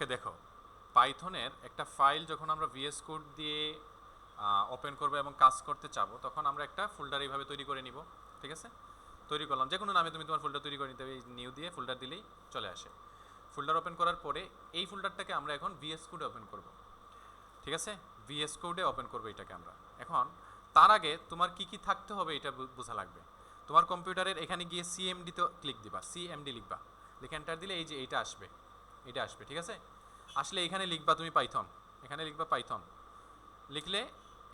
ওকে দেখো, পাইথনের একটা ফাইল যখন আমরা ভিএস কোড দিয়ে ওপেন করবো এবং কাজ করতে চাবো, তখন আমরা একটা ফোল্ডার এইভাবে তৈরি করে নিব। ঠিক আছে, তৈরি করলাম যে কোনো নামে, তুমি তোমার ফোল্ডার তৈরি করে নিতে হবে। নিউ দিয়ে ফোল্ডার দিলেই চলে আসে। ফোল্ডার ওপেন করার পরে এই ফোল্ডারটাকে আমরা এখন ভিএস কোডে ওপেন করব। ঠিক আছে, ভিএস কোডে ওপেন করবো এটাকে আমরা। এখন তার আগে তোমার কি কি থাকতে হবে এটা বোঝা লাগবে। তোমার কম্পিউটারের এখানে গিয়ে সিএমডি তে ক্লিক দিবা, সিএমডি লিখবা, লিখে এন্টার দিলে এই যে এইটা আসবে, এটা আসবে। ঠিক আছে, আসলে এখানে লিখবা তুমি পাইথন, এখানে লিখবা পাইথন। লিখলে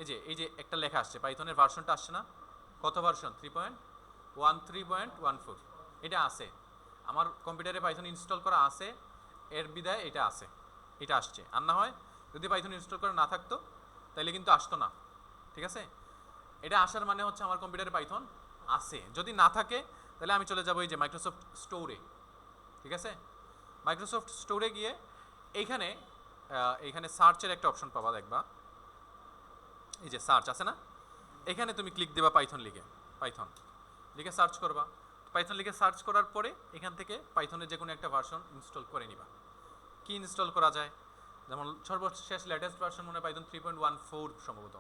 এই যে একটা লেখা আসছে, পাইথনের ভার্সনটা আসছে না? কত ভার্সন? 3.13.14 এটা আছে। আমার কম্পিউটারে পাইথন ইনস্টল করা আছে, এর বিদায় এটা আছে, এটা আসছে। আর না হয় যদি পাইথন ইনস্টল করা না থাকতো তাহলে কিন্তু আসতো না। ঠিক আছে, এটা আসার মানে হচ্ছে আমার কম্পিউটারে পাইথন আছে। যদি না থাকে তাহলে আমি চলে যাবো এই যে মাইক্রোসফট স্টোরে। ঠিক আছে, মাইক্রোসফট স্টোরে গিয়ে এইখানে এইখানে সার্চের একটা অপশন পাবা, দেখবা এই যে সার্চ আছে না, এখানে তুমি ক্লিক দেবা পাইথন লিখে, পাইথন লিখে সার্চ করবা। পাইথন লিখে সার্চ করার পরে এখান থেকে পাইথনের যে কোনো একটা ভার্সন ইনস্টল করে নিবা। কি ইনস্টল করা যায়, যেমন সর্বশেষ লেটেস্ট ভার্সন মনে হয় পাইথন 3.14 সম্ভবত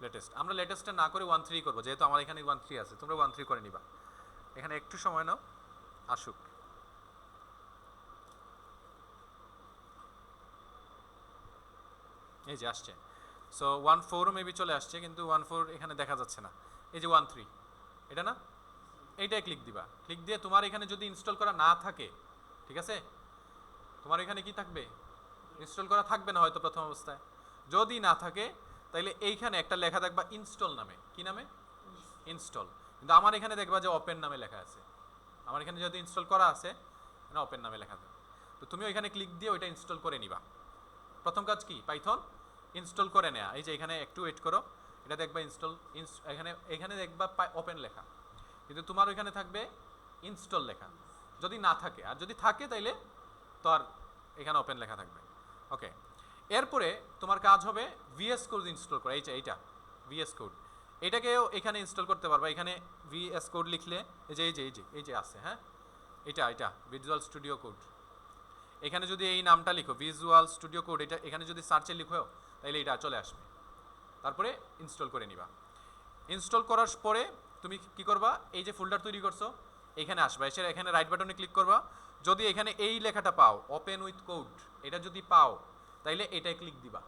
লেটেস্ট। আমরা লেটেস্টটা না করে 1.3 করবো, যেহেতু আমার এখানে 1.3 আছে, তোমরা 1.3 করে নিবা। এখানে একটু সময় নাও, আসুক। এই যে আসছে। সো 1.4ও মেবি চলে আসছে, কিন্তু 1.4 এখানে দেখা যাচ্ছে না। এই যে 1.3, এটা না, এইটাই ক্লিক দিবা। ক্লিক দিয়ে তোমার এখানে যদি ইনস্টল করা না থাকে, ঠিক আছে, তোমার এখানে কি থাকবে, ইনস্টল করা থাকবে না হয়তো প্রথম অবস্থায়। যদি না থাকে তাহলে এইখানে একটা লেখা দেখবা ইনস্টল নামে। কি নামে? ইনস্টল। কিন্তু আমার এখানে দেখবা যে ওপেন নামে লেখা আছে। আমার এখানে যদি ইনস্টল করা আছে, না ওপেন নামে লেখা থাকে। তো তুমি ওইখানে ক্লিক দিয়ে ওইটা ইনস্টল করে নিবা। প্রথম কাজ কি, পাইথন ইনস্টল করে নেয়া। এই যে এখানে একটু ওয়েট করো, এটা দেখবা ইনস্টল, এখানে এখানে দেখবা ওপেন লেখা, কিন্তু তোমার ওইখানে থাকবে ইনস্টল লেখা। যদি না থাকে, আর যদি থাকে তাইলে তো আর এখানে ওপেন লেখা থাকবে। ওকে, এরপরে তোমার কাজ হবে ভিএস কোড ইনস্টল করা। এইটা ভিএস কোড, এটাকেও এখানে ইনস্টল করতে পারবা। এখানে ভিএস কোড লিখলে এই যে আছে, হ্যাঁ, এটা ভিজুয়াল স্টুডিও কোড। এখানে যদি এই নামটা লিখো ভিজুয়াল স্টুডিও কোড, এটা এখানে যদি সার্চে লিখো তাহলে এটা চলে আসবে। তারপরে ইনস্টল করে নিবা। ইনস্টল করার পরে তুমি কি করবা, এই যে ফোল্ডার তৈরি করছো এখানে আসবা, এসে এখানে রাইট বাটনে ক্লিক করবা। যদি এখানে এই লেখাটা পাও ওপেন উইথ কোড, এটা যদি পাও তাইলে এটাই ক্লিক দিবা।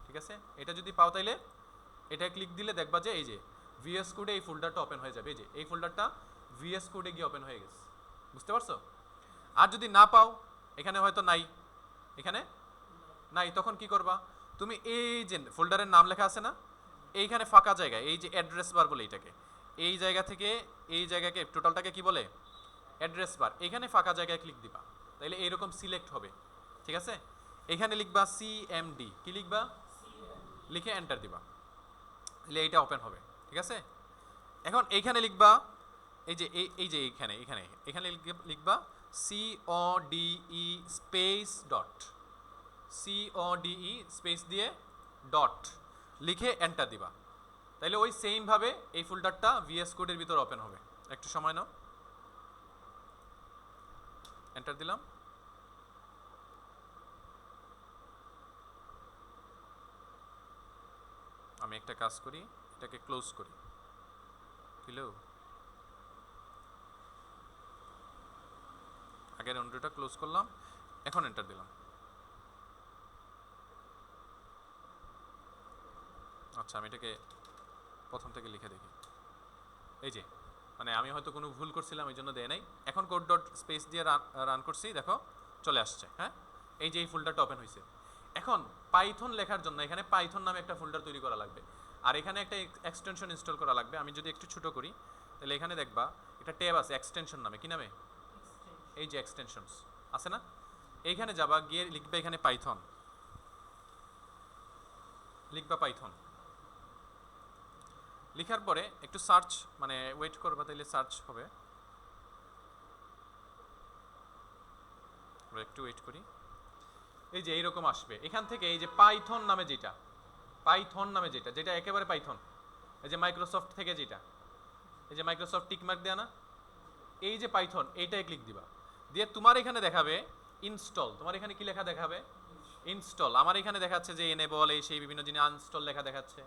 ঠিক আছে, এটা যদি পাও তাইলে এটা ক্লিক দিলে দেখবা যে এই যে ভিএস কোডে এই ফোল্ডারটা ওপেন হয়ে যাবে। এই যে এই ফোল্ডারটা ভিএস কোডে গিয়ে ওপেন হয়ে গেছে। বুঝতে পারছো? আর যদি না পাও, এখানে হয়তো নাই, এখানে নাই, তখন কি করবা, তুমি এই যে ফোল্ডারের নাম লেখা আছে না, এইখানে ফাঁকা জায়গায়, এই যে অ্যাড্রেস বার বলে এটাকে, এই জায়গা থেকে এই জায়গাকে টোটালটাকে কি বলে, অ্যাড্রেস বার। এখানে ফাঁকা জায়গায় ক্লিক দিবা, তাইলে এইরকম সিলেক্ট হবে। ঠিক আছে, এখানে লিখবা সিএমডি, কি লিখবা, লিখে এন্টার দিবা, তাহলে এইটা ওপেন হবে। ঠিক আছে, এখন এইখানে লিখবা এই যে এইখানে এখানে এখানে লিখবা সিওডিই স্পেস ডট, সিওডিই স্পেস দিয়ে ডট লিখে এন্টার দিবা। তাইলে ওই সেম ভাবে এই ফোল্ডারটা ভিএস কোডের ভিতর ওপেন হবে। একটু সময় নাও, এন্টার দিলাম। আমি একটা কাজ করি, এটাকে ক্লোজ করি। হ্যালো, আগের উইন্ডোটা ক্লোজ করলাম, এখন এন্টার দিলাম। আচ্ছা, আমি এটাকে প্রথম থেকে লিখে দেখি। এই যে মানে আমি হয়তো কোনো ভুল করছিলাম, এই জন্য দেয় নাই। এখন কোড ডট স্পেস দিয়ে রান করছি, দেখো চলে আসছে। হ্যাঁ, এই যে এই ফোল্ডারটা ওপেন হয়েছে। এখন পাইথন লেখার জন্য এখানে পাইথন নামে একটা ফোল্ডার তৈরি করা লাগবে, আর এখানে একটা এক্সটেনশন ইনস্টল করা লাগবে। আমি যদি একটু ছোট করি তাহলে এখানে দেখবা একটা ট্যাব আছে এক্সটেনশন নামে। কি নামে? এই যে এক্সটেনশনস আছে না, এইখানে যাবা, গিয়ে লিখবে এখানে পাইথন, লিখবা পাইথন। লিখার পরে একটু সার্চ মানে ওয়েট করবা, তাইলে সার্চ হবে। একটু ওয়েট করি। এই যে এইরকম আসবে, এখান থেকে এই যে পাইথন নামে যেটা, পাইথন নামে যেটা, যেটা একেবারে পাইথন, এই যে মাইক্রোসফট থেকে যেটা, এই যে মাইক্রোসফট টিকমার্ক দেয়া না, এই যে পাইথন, এইটাই ক্লিক দিবা। দিয়ে তোমার এখানে দেখাবে ইনস্টল, তোমার এখানে কি লেখা দেখাবে? ইনস্টল। আমার এখানে দেখাচ্ছে যে এনেবল এই সেই বিভিন্ন জিনিস আনস্টল লেখা দেখাচ্ছে,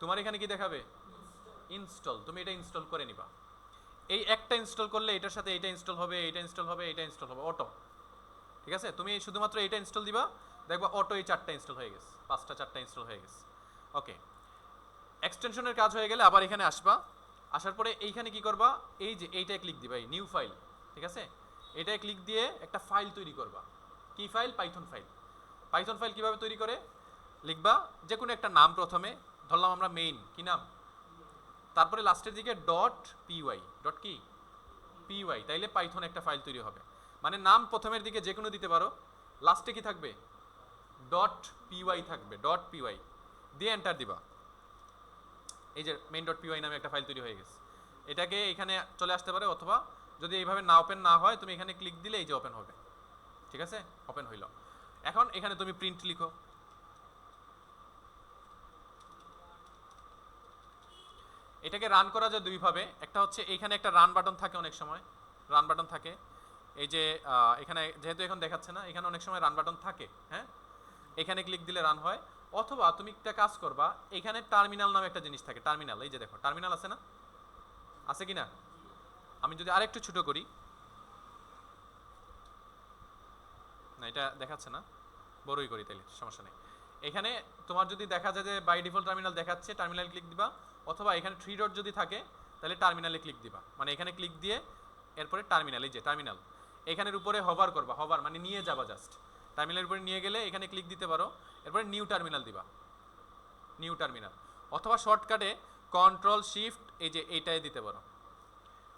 তোমার এখানে কি দেখাবে? ইনস্টল। তুমি এটা ইনস্টল করে নিবা। এই একটা ইনস্টল করলে এটার সাথে এটা ইনস্টল হবে, এটা ইনস্টল হবে, এটা ইনস্টল হবে অটো। ঠিক আছে, তুমি শুধুমাত্র এটা ইনস্টল দিবা, দেখবা অটো এই 4টা ইনস্টল হয়ে গেছে, 5টা 4টা ইনস্টল হয়ে গেছে। ওকে, এক্সটেনশনের কাজ হয়ে গেলে আবার এখানে আসবা, আসার পরে এইখানে কি করবা, এই যে এইটায় ক্লিক দিবা, এই নিউ ফাইল। ঠিক আছে, এটায় ক্লিক দিয়ে একটা ফাইল তৈরি করবা। কি file? Python file. Python file কিভাবে তৈরি করে? লিখবা যে কোনো একটা নাম, প্রথমে ধরলাম আমরা মেইন, কি নাম, তারপরে লাস্টের দিকে ডট পিওয়াই, ডট কি পিওয়াই, তাইলে পাইথন একটা ফাইল তৈরি হবে। মানে নাম প্রথমের দিকে যে কোনো দিতে পারো, লাস্টে কি থাকবে? ডট পিওয়াই থাকবে, ডট পিওয়াই দিয়ে এন্টার দিবা। এই যে মেইন ডট পিওয়াই নামে একটা ফাইল তৈরি হয়ে গেছে, এটাকে এখানে চলে আসতে পারে, অথবা যদি এইভাবে না ওপেন না হয় তুমি এখানে ক্লিক দিলে এই যে ওপেন হবে। ঠিক আছে, ওপেন হইল। এখন এখানে তুমি প্রিন্ট লিখো। এটাকে রান করা যায় দুইভাবে, একটা হচ্ছে এইখানে একটা রান বাটন থাকে, অনেক সময় রান বাটন থাকে, এই যে এখানে যেহেতু এখন দেখাচ্ছে না, এখানে অনেক সময় রান বাটন থাকে, হ্যাঁ, এখানে ক্লিক দিলে রান হয়। অথবা তুমি একটা কাজ করবা, এখানে টার্মিনাল নামে একটা জিনিস থাকে, টার্মিনাল, এই যে দেখো টার্মিনাল আছে না, আছে কি না? আমি যদি আরেকটু ছোট করি, না এটা দেখাচ্ছে না, বড়ই করি তাইলে সমস্যা নেই। এখানে তোমার যদি দেখা যায় যে বাই ডিফল্ট টার্মিনাল দেখাচ্ছে, টার্মিনাল ক্লিক দিবা, অথবা এখানে 3 ডট যদি থাকে তাহলে টার্মিনালে ক্লিক দিবা। মানে এখানে ক্লিক দিয়ে এরপরে টার্মিনাল, এই যে টার্মিনাল, এখানের উপরে হভার করবা, হভার মানে নিয়ে যাবা, জাস্ট টার্মিনালের উপরে নিয়ে গেলে এখানে ক্লিক দিতে পারো, এরপরে নিউ টার্মিনাল দিবা, নিউ টার্মিনাল। অথবা শর্টকাটে কন্ট্রোল শিফট এই যে এইটাই দিতে পারো,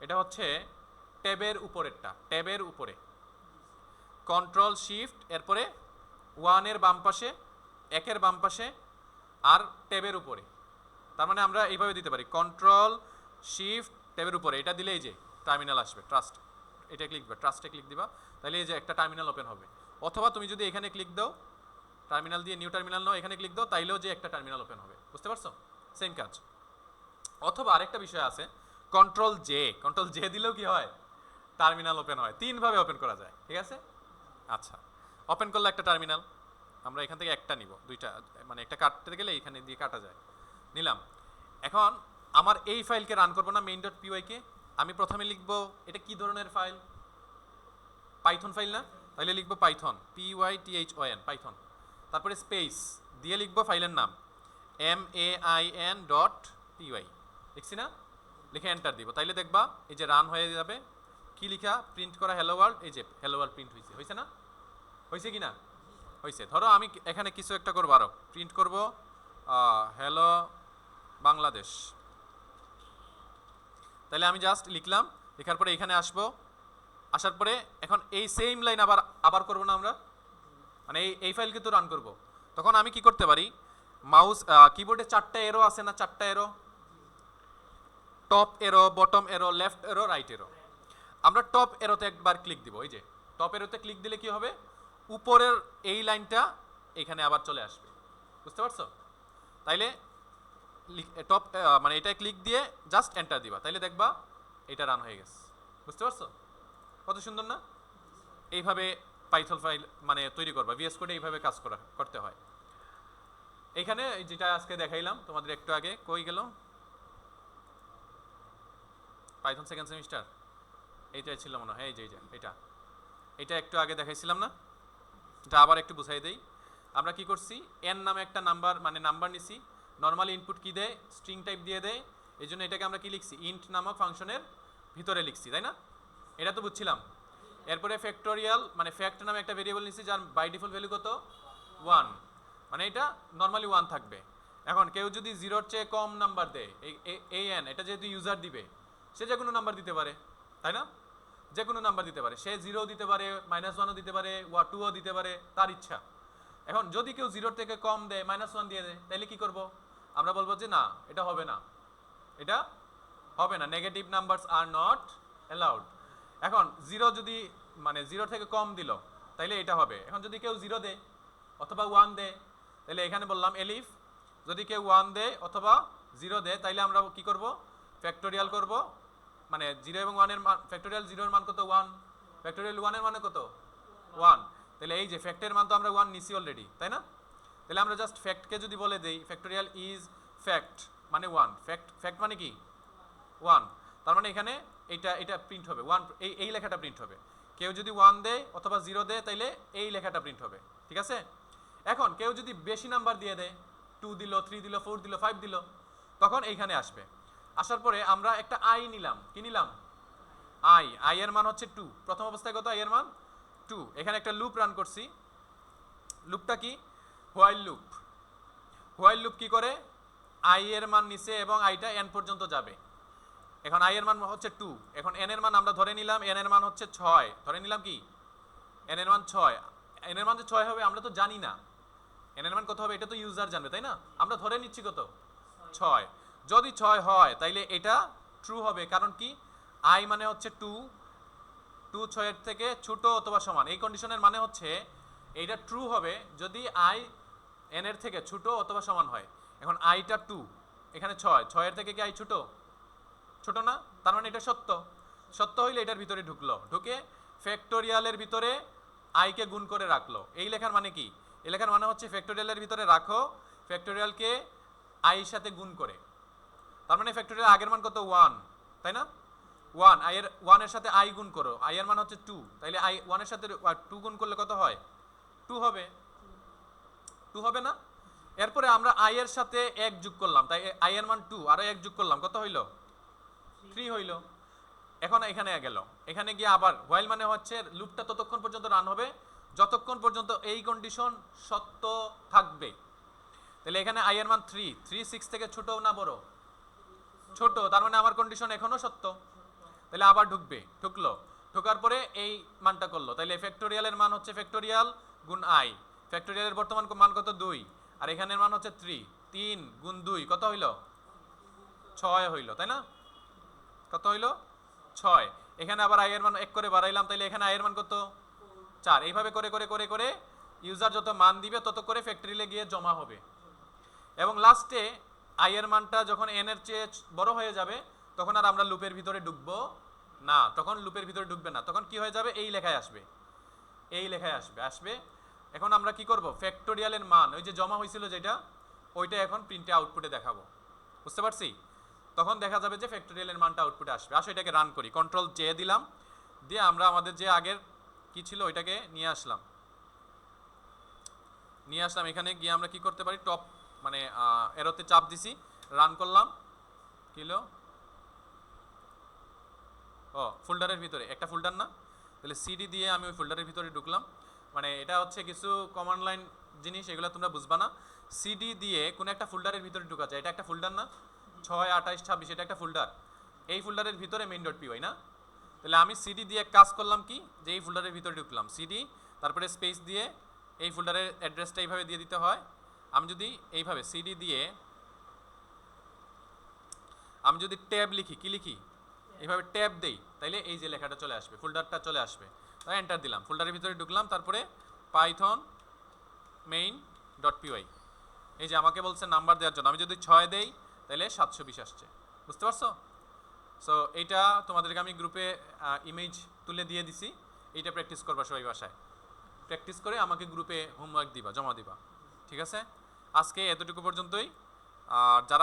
এটা হচ্ছে ট্যাবের উপরেরটা, ট্যাবের উপরে কন্ট্রোল শিফট, এরপরে 1 এর বাম পাশে, 1 এর বাম পাশে, আর ট্যাবের উপরে। তার মানে আমরা এইভাবে দিতে পারি, কন্ট্রোল শিফট ট্যাবের উপরে, এটা দিলে এই যে টার্মিনাল আসবে, ট্রাস্ট, এটা ক্লিক দিবা, ট্রাস্টে ক্লিক দিবা, তাহলে এই যে একটা টার্মিনাল ওপেন হবে। অথবা তুমি যদি এখানে ক্লিক দাও, টার্মিনাল দিয়ে নিউ টার্মিনাল নাও, এখানে ক্লিক দাও, তাইলেও যে একটা টার্মিনাল ওপেন হবে। বুঝতে পারছো? সেম কাজ। অথবা আরেকটা বিষয় আছে, কন্ট্রোল জে দিলেও কি হয়? টার্মিনাল ওপেন হয়। 3 ভাবে ওপেন করা যায়। ঠিক আছে, আচ্ছা, ওপেন করলে একটা টার্মিনাল, আমরা এখান থেকে একটা নিব, দুইটা মানে একটা কাটতে গেলে এখানে দিয়ে কাটা যায়, নিলাম। এখন আমার এই ফাইলকে রান করবো না, মেইন ডট পিওয়াই কে, আমি প্রথমে লিখব, এটা কি ধরনের ফাইল? পাইথন ফাইল না? তাহলে লিখবো পাইথন, PYTHON, পাইথন, তারপরে স্পেস দিয়ে লিখবো ফাইলের নাম MAIN.py, লিখছি না? লিখে এন্টার দিব, তাইলে দেখবা এই যে রান হয়ে যাবে। কি লিখা? প্রিন্ট করা হ্যালো ওয়ার্ল্ড, এই যে হ্যালো ওয়ার্ল্ড প্রিন্ট হয়েছে, হয়েছে না? হয়েছে কি না? হয়েছে। ধরো আমি এখানে কিছু একটা করবো, আরো প্রিন্ট করবো হ্যালো বাংলাদেশ, তাহলে আমি জাস্ট লিখলাম, লেখার পরে এখানে আসবো, আসার পরে এখন এই সেম লাইন আবার করবো না আমরা, মানে এই ফাইলকে তো রান করব, তখন আমি কি করতে পারি, মাউস কিবোর্ডে 4টা এরো আছে না, 4টা এরো, টপ এরো, বটম এরো, লেফট এরো, রাইট এরো। আমরা টপ এরোতে একবার ক্লিক দিব, এই যে টপ এরোতে ক্লিক দিলে কি হবে, উপরের এই লাইনটা এখানে আবার চলে আসবে। বুঝতে পারছো? তাইলে টপ মানে এটা ক্লিক দিয়ে জাস্ট এন্টার দিবা, তাইলে দেখবা এটা রান হয়ে গেছে। বুঝতে পারছো? কত সুন্দর না? এইভাবে পাইথন ফাইল মানে তৈরি করবা, VS কোডে এইভাবে কাজ করতে হয়। এখানে যেটা আজকে দেখাইলাম তোমাদের একটু আগে, কই গেল পাইথন সেকেন্ড সেমিস্টার, এইটাই ছিল মনে হয়, এই যে এটা একটু আগে দেখাইছিলাম না, এটা আবার একটু বুঝাই দেই। আমরা কি করছি, n নামে একটা নাম্বার মানে নাম্বার নিছি, নর্মালি ইনপুট কি দেয়, স্ট্রিং টাইপ দিয়ে দেয়, এই জন্য এটাকে আমরা কি লিখছি, ইন্ট নামক ফাংশনের ভিতরে লিখছি, তাই না? এটা তো বুঝছিলাম। এরপরে ফ্যাক্টোরিয়াল মানে ফ্যাক্ট নামে একটা ভেরিয়েবল নিছি, যার বাই ডিফল্ট ভ্যালু কত, 1, মানে এটা নর্মালি 1 থাকবে। এখন কেউ যদি 0-র চেয়ে কম নাম্বার দেয়, এই n, এটা যেহেতু ইউজার দিবে, সে যে কোনো নাম্বার দিতে পারে, তাই না? যে কোনো নাম্বার দিতে পারে, সে 0 দিতে পারে, -1ও দিতে পারে, 2ও দিতে পারে, তার ইচ্ছা। এখন যদি কেউ 0-র থেকে কম দেয়, -1 দিয়ে দেয়, তাহলে কি করব, আমরা বলবো যে না, এটা হবে না, এটা হবে না, negative numbers are not allowed. এখন 0 যদি মানে 0 থেকে কম দিল, তাইলে এটা হবে। এখন যদি কেউ 0 দেয় অথবা 1 দেয়, তাহলে এখানে বললাম এলিফ, যদি কেউ 1 দেয় অথবা 0 দেয়, তাইলে আমরা কি করব, ফ্যাক্টোরিয়াল করব, মানে 0 এবং 1 এর মান, ফ্যাক্টোরিয়াল 0 এর মান কত, 1, ফ্যাক্টোরিয়াল 1 এর মানে কত, ওয়ান। তাহলে এই যে ফ্যাক্টের মান তো আমরা ওয়ান নিছি অলরেডি, তাই না? তাহলে আমরা জাস্ট ফ্যাক্টকে যদি বলে দেই ফ্যাক্টোরিয়াল ইজ ফ্যাক্ট মানে ওয়ান, ফ্যাক্ট মানে কি ওয়ান, তার মানে এখানে এটা প্রিন্ট হবে ওয়ান, এই লেখাটা প্রিন্ট হবে। কেউ যদি ওয়ান দেয় অথবা জিরো দেয় তাইলে এই লেখাটা প্রিন্ট হবে, ঠিক আছে? এখন কেউ যদি বেশি নাম্বার দিয়ে দেয়, 2 দিল, 3 দিল, 4 দিল, 5 দিল, তখন এইখানে আসবে। আসার পরে আমরা একটা আই নিলাম, কি নিলাম? আই এর মান হচ্ছে 2। প্রথম অবস্থায় কত? আই এর মান 2। এখানে একটা লুপ রান করছি। লুপটা কি? While loop. হোয়াইল লুপ কি করে? আই এর মান নিচে এবং আইটা এন পর্যন্ত যাবে। এখন আই এর মান হচ্ছে 2, এখন এন এর মান আমরা ধরে নিলাম, এন এর মান হচ্ছে 6, ধরে নিলাম কি এন এর মান 6। এন এর মান যে 6 হবে আমরা তো জানি না এন এর মান কত হবে, এটা তো ইউজার জানবে, তাই না? আমরা ধরে নিচ্ছি কত? 6। যদি 6 হয় তাইলে এটা ট্রু হবে, কারণ কি আই মানে হচ্ছে 2, 6 এর থেকে ছোট অথবা সমান। এই কন্ডিশনের মানে হচ্ছে এইটা ট্রু হবে যদি আই এন এর থেকে ছোট অথবা সমান হয়। এখন আইটা 2, এখানে 6 এর থেকে কি আই ছোট? ছোট না, তার মানে এটা সত্য। সত্য হইলে এটার ভিতরে ঢুকলো, ঢুকে ফ্যাক্টোরিয়ালের ভিতরে আইকে গুণ করে রাখলো। এই লেখার মানে কি? এই লেখার মানে হচ্ছে ফ্যাক্টোরিয়ালের ভিতরে রাখো ফ্যাক্টোরিয়ালকে আইয়ের সাথে গুণ করে। তার মানে ফ্যাক্টোরিয়াল আগের মান কত? 1, তাই না? 1, আই এর 1 এর সাথে আই গুণ করো, আই এর মান হচ্ছে 2, তাইলে আই 1 এর সাথে 2 গুণ করলে কত হয়? 2 হবে। 2 হবে না? এরপরে আমরা আই এর সাথে 1 যোগ করলাম, তাই আই এর মান 2 আর 1 যোগ করলাম, কত হইলো? 3 হইলো। এখন এখানে গেল, এখানে গিয়ে আবার হোয়াইল মানে হচ্ছে লুপটা ততক্ষণ পর্যন্ত রান হবে যতক্ষণ পর্যন্ত এই কন্ডিশন সত্য থাকবে। তাহলে এখানে আই এর মান 3 6 থেকে ছোট না বড়? ছোট, তার মানে আমার কন্ডিশন এখনো সত্য। তাহলে আবার ঢুকবে, ঢুকলো, ঢোকার পরে এই মানটা করলো, তাহলে ফ্যাক্টোরিয়ালের মান হচ্ছে ফ্যাক্টোরিয়াল গুণ আই। ফ্যাক্টোরিয়ালের বর্তমান মান কত? 2, আর এখানের মান হচ্ছে 3 গুণ 2 কত হইলো? 6 হইলো, তাই না? কত হইলো? 6। এখানে আবার আই এর মান 1 করে বাড়াইলাম, তাহলে এখানে আই এর মান কত? 4। এইভাবে করে করে করে করে ইউজার যত মান দিবে তত করে ফ্যাক্টরিয়ালে গিয়ে জমা হবে, এবং লাস্টে আই এর মানটা যখন এন এর চেয়ে বড় হয়ে যাবে তখন আর আমরা লুপের ভিতরে ঢুকবো না, তখন লুপের ভিতরে ঢুকবে না, তখন কি হয়ে যাবে? এই লেখায় আসবে, এই লেখায় আসবে। এখন আমরা কি করব? ফ্যাক্টোরিয়ালের মান ওই যে জমা হয়েছিল যেটা, ওইটা এখন প্রিন্টে আউটপুটে দেখাবো, বুঝতে পারছি? তখন দেখা যাবে যে ফ্যাক্টোরিয়ালের মানটা আউটপুটে আসবে। আসো এটাকে রান করি, কন্ট্রোল জে দিলাম, দিয়ে আমরা আমাদের যে আগের কি ছিল ওইটাকে নিয়ে আসলাম। এখানে গিয়ে আমরা কি করতে পারি? টপ মানে এরোতে চাপ দিছি, রান করলাম, কিলো ফোল্ডারের ভিতরে একটা ফোল্ডার না, তাহলে সিডি দিয়ে আমি ওই ফোল্ডারের ভিতরে ঢুকলাম। মানে এটা হচ্ছে কিছু কমান্ড লাইন জিনিস, এগুলো তোমরা বুঝবা না। সিডি দিয়ে কোনো একটা ফোল্ডারের ভিতরে ঢুকা যায়, এটা একটা ফোল্ডার না? 6 28 26 এটা একটা ফোল্ডার, এই ফোল্ডারের ভিতরে মেইন ডট পিওয়াই না? তাহলে আমি সিডি দিয়ে কাজ করলাম কি, যে এই ফোল্ডারের ভিতরে ঢুকলাম, সিডি তারপরে স্পেস দিয়ে এই ফোল্ডারের অ্যাড্রেসটা এইভাবে দিয়ে দিতে হয়। আমি যদি এইভাবে সিডি দিয়ে আমি যদি ট্যাব লিখি, কি লিখি? এইভাবে ট্যাব দেই, তাইলে এই যে লেখাটা চলে আসবে, ফোল্ডারটা চলে আসবে। তাই এন্টার দিলাম, ফোল্ডারের ভিতরে ঢুকলাম, তারপরে পাইথন মেইন ডট পিওয়াই, এই যে আমাকে বলছে নাম্বার দেওয়ার জন্য, আমি যদি 6 দেই তাহলে 720 আসছে, বুঝতে পারছো? সো এইটা তোমাদেরকে আমি গ্রুপে ইমেজ তুলে দিয়ে দিছি, এইটা প্র্যাকটিস করবা সবাই বাসায়, প্র্যাকটিস করে আমাকে গ্রুপে হোমওয়ার্ক দিবা, জমা দিবা, ঠিক আছে? আজকে এতটুকু পর্যন্তই। আর যারা